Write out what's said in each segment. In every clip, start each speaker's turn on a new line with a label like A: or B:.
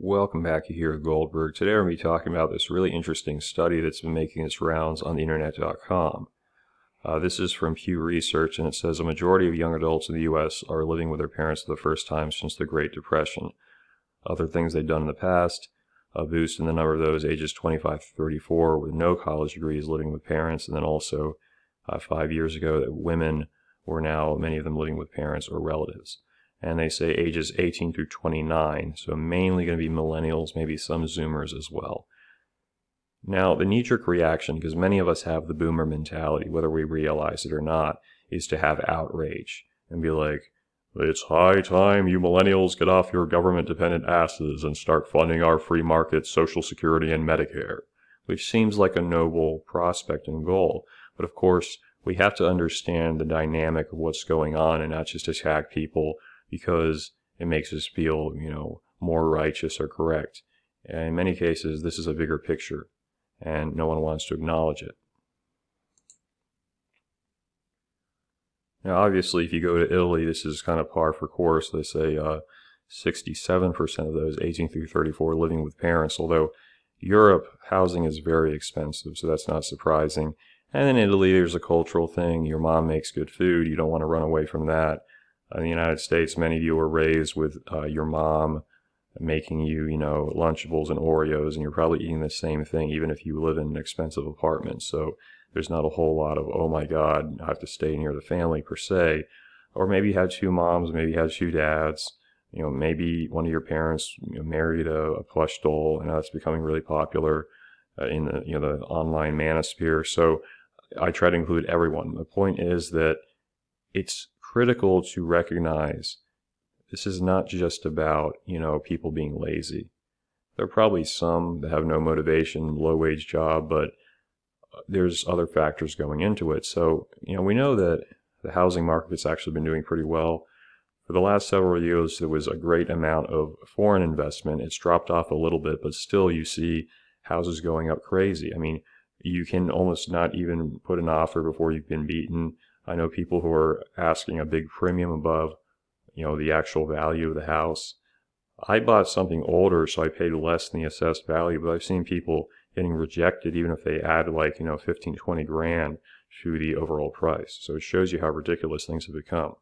A: Welcome back here at Goldberg. Today we're going to be talking about this really interesting study that's been making its rounds on the internet.com. This is from Pew Research, and it says a majority of young adults in the U.S. are living with their parents for the first time since the Great Depression. Other things they've done in the past, a boost in the number of those ages 25 to 34 with no college degrees living with parents, and then also 5 years ago that women were now, many of them, living with parents or relatives. And they say ages 18 through 29, so mainly going to be millennials, maybe some Zoomers as well. Now, the knee-jerk reaction, because many of us have the boomer mentality, whether we realize it or not, is to have outrage and be like, it's high time you millennials get off your government-dependent asses and start funding our free market, Social Security, and Medicare, which seems like a noble prospect and goal. But of course, we have to understand the dynamic of what's going on and not just attack people because it makes us feel, more righteous or correct. And in many cases, this is a bigger picture, and no one wants to acknowledge it. Now, obviously, if you go to Italy, this is kind of par for course. They say 67% of those 18 through 34 living with parents, although Europe, housing is very expensive, so that's not surprising. And in Italy, there's a cultural thing. Your mom makes good food. You don't want to run away from that. In the United States, many of you were raised with your mom making you, Lunchables and Oreos, and you're probably eating the same thing even if you live in an expensive apartment. So there's not a whole lot of, oh my God, I have to stay near the family per se. Or maybe you had two moms, maybe you had two dads. Maybe one of your parents married a plush doll, and that's becoming really popular in the the online manosphere. So I try to include everyone. The point is that it's critical to recognize this is not just about, people being lazy. There are probably some that have no motivation, low-wage job, but there's other factors going into it. So, we know that the housing market has actually been doing pretty well. For the last several years, there was a great amount of foreign investment. It's dropped off a little bit, but still you see houses going up crazy. I mean, you can almost not even put an offer before you've been beaten. I know people who are asking a big premium above, the actual value of the house. I bought something older, so I paid less than the assessed value, but I've seen people getting rejected even if they add 15, 20 grand to the overall price. So it shows you how ridiculous things have become.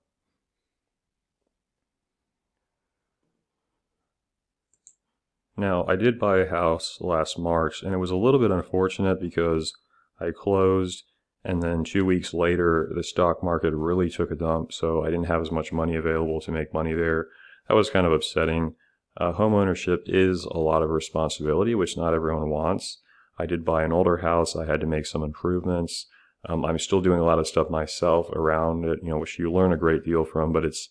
A: Now, I did buy a house last March, and it was a little bit unfortunate because I closed, and then 2 weeks later, the stock market really took a dump, so I didn't have as much money available to make money there. That was kind of upsetting. Home ownership is a lot of responsibility, which not everyone wants. I did buy an older house. I had to make some improvements. I'm still doing a lot of stuff myself around it, which you learn a great deal from, but it's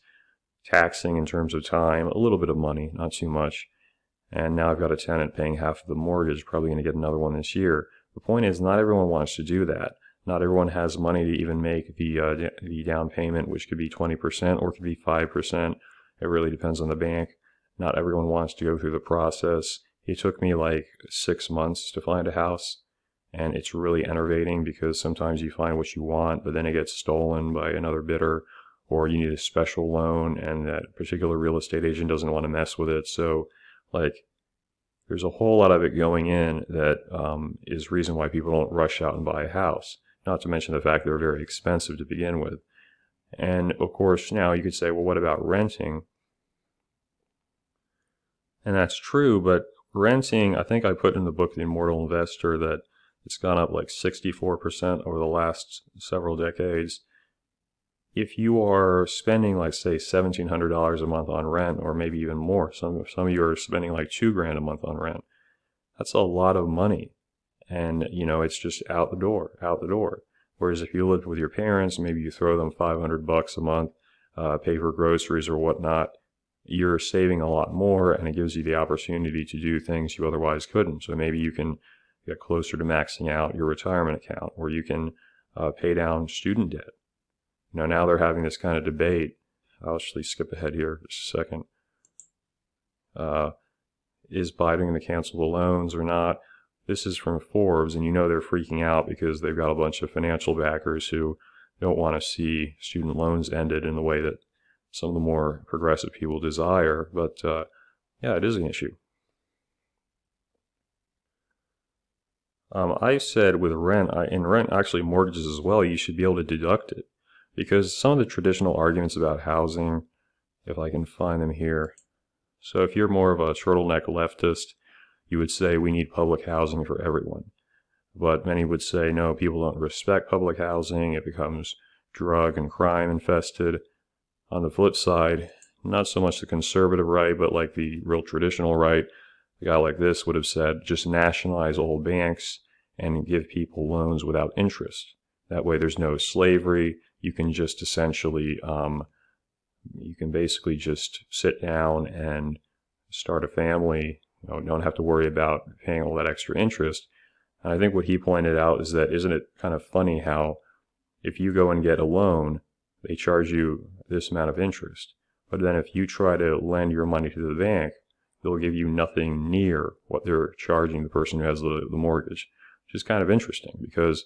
A: taxing in terms of time, a little bit of money, not too much. And now I've got a tenant paying half of the mortgage, probably going to get another one this year. The point is, not everyone wants to do that. Not everyone has money to even make the down payment, which could be 20% or it could be 5%. It really depends on the bank. Not everyone wants to go through the process. It took me 6 months to find a house, and it's really enervating because sometimes you find what you want, but then it gets stolen by another bidder, or you need a special loan, and that particular real estate agent doesn't want to mess with it. So, there's a whole lot of it going in that is reason why people don't rush out and buy a house. Not to mention the fact they're very expensive to begin with. And of course, now you could say, well, what about renting? And that's true, but renting, I think I put in the book The Immortal Investor that it's gone up 64% over the last several decades. If you are spending, say, $1,700 a month on rent, or maybe even more, some of you are spending $2 grand a month on rent. That's a lot of money. And, it's just out the door. Whereas if you lived with your parents, maybe you throw them $500 a month, pay for groceries or whatnot, you're saving a lot more, and it gives you the opportunity to do things you otherwise couldn't. So maybe you can get closer to maxing out your retirement account, or you can pay down student debt. Now they're having this kind of debate. I'll actually skip ahead here just a second. Is Biden going to cancel the loans or not? This is from Forbes, and they're freaking out because they've got a bunch of financial backers who don't want to see student loans ended in the way that some of the more progressive people desire. But yeah, it is an issue. I said with rent, in rent, actually mortgages as well, you should be able to deduct it. Because some of the traditional arguments about housing, if I can find them here. So if you're more of a turtleneck leftist, you would say we need public housing for everyone. But many would say, no, people don't respect public housing. It becomes drug and crime infested. On the flip side, not so much the conservative right, but like the real traditional right, a guy like this would have said, just nationalize old banks and give people loans without interest. That way there's no slavery. You can just essentially, you can basically just sit down and start a family. You don't have to worry about paying all that extra interest. And I think what he pointed out is that, isn't it kind of funny how if you go and get a loan, they charge you this amount of interest. But then if you try to lend your money to the bank, they'll give you nothing near what they're charging the person who has the mortgage, which is kind of interesting because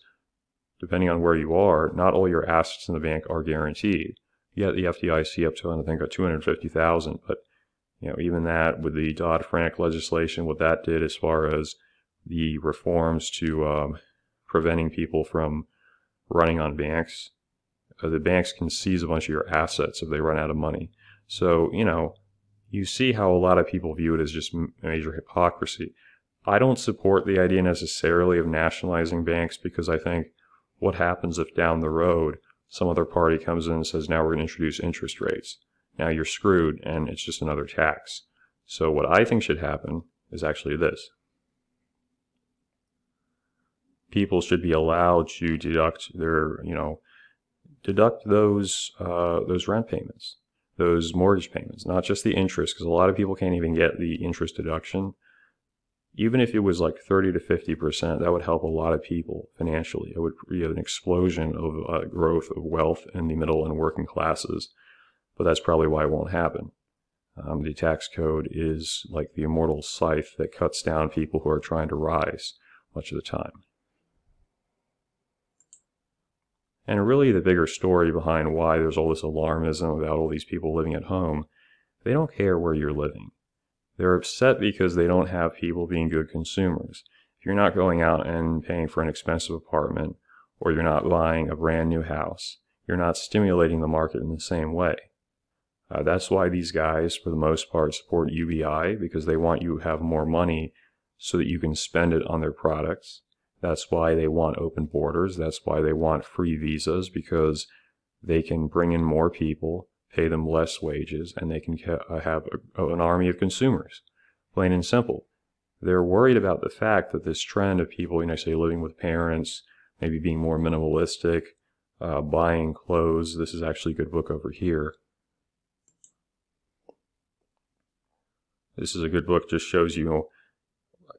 A: depending on where you are, not all your assets in the bank are guaranteed. You get the FDIC up to, I think, $250,000, but even that with the Dodd-Frank legislation, what that did as far as the reforms to preventing people from running on banks, the banks can seize a bunch of your assets if they run out of money. So, you see how a lot of people view it as just major hypocrisy. I don't support the idea necessarily of nationalizing banks because I think what happens if down the road some other party comes in and says, now we're going to introduce interest rates. Now you're screwed and it's just another tax. So what I think should happen is actually this. People should be allowed to deduct their, deduct those rent payments, those mortgage payments, not just the interest, because a lot of people can't even get the interest deduction. Even if it was like 30 to 50%, that would help a lot of people financially. It would be an explosion of growth of wealth in the middle and working classes. But that's probably why it won't happen. The tax code is like the immortal scythe that cuts down people who are trying to rise much of the time. And really the bigger story behind why there's all this alarmism about all these people living at home, they don't care where you're living. They're upset because they don't have people being good consumers. If you're not going out and paying for an expensive apartment, or you're not buying a brand new house, you're not stimulating the market in the same way. That's why these guys, for the most part, support UBI, because they want you to have more money so that you can spend it on their products. That's why they want open borders. That's why they want free visas, because they can bring in more people, pay them less wages, and they can have an army of consumers. Plain and simple. They're worried about the fact that this trend of people, say living with parents, maybe being more minimalistic, buying clothes. This is actually a good book over here. This is a good book, just shows you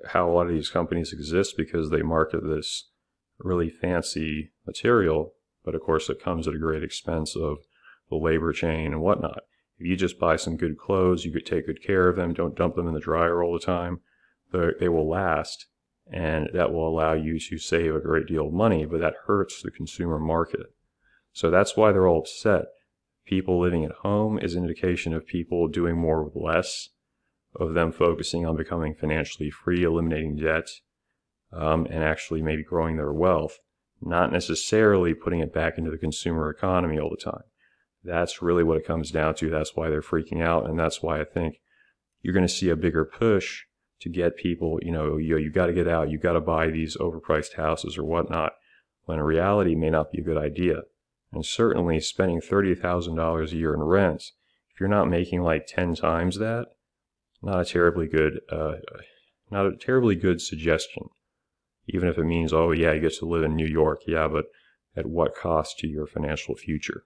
A: how a lot of these companies exist because they market this really fancy material, but of course it comes at a great expense of the labor chain and whatnot. If you just buy some good clothes, you could take good care of them, don't dump them in the dryer all the time, they will last, and that will allow you to save a great deal of money, but that hurts the consumer market. So that's why they're all upset. People living at home is an indication of people doing more with less, of them focusing on becoming financially free, eliminating debt, and actually maybe growing their wealth, not necessarily putting it back into the consumer economy all the time. That's really what it comes down to. That's why they're freaking out, and that's why I think you're going to see a bigger push to get people, you got to get out, you got to buy these overpriced houses or whatnot, when in reality may not be a good idea. And certainly spending $30,000 a year in rent, if you're not making like 10 times that, not a terribly good suggestion. Even if it means, oh yeah, you get to live in New York, yeah, but at what cost to your financial future?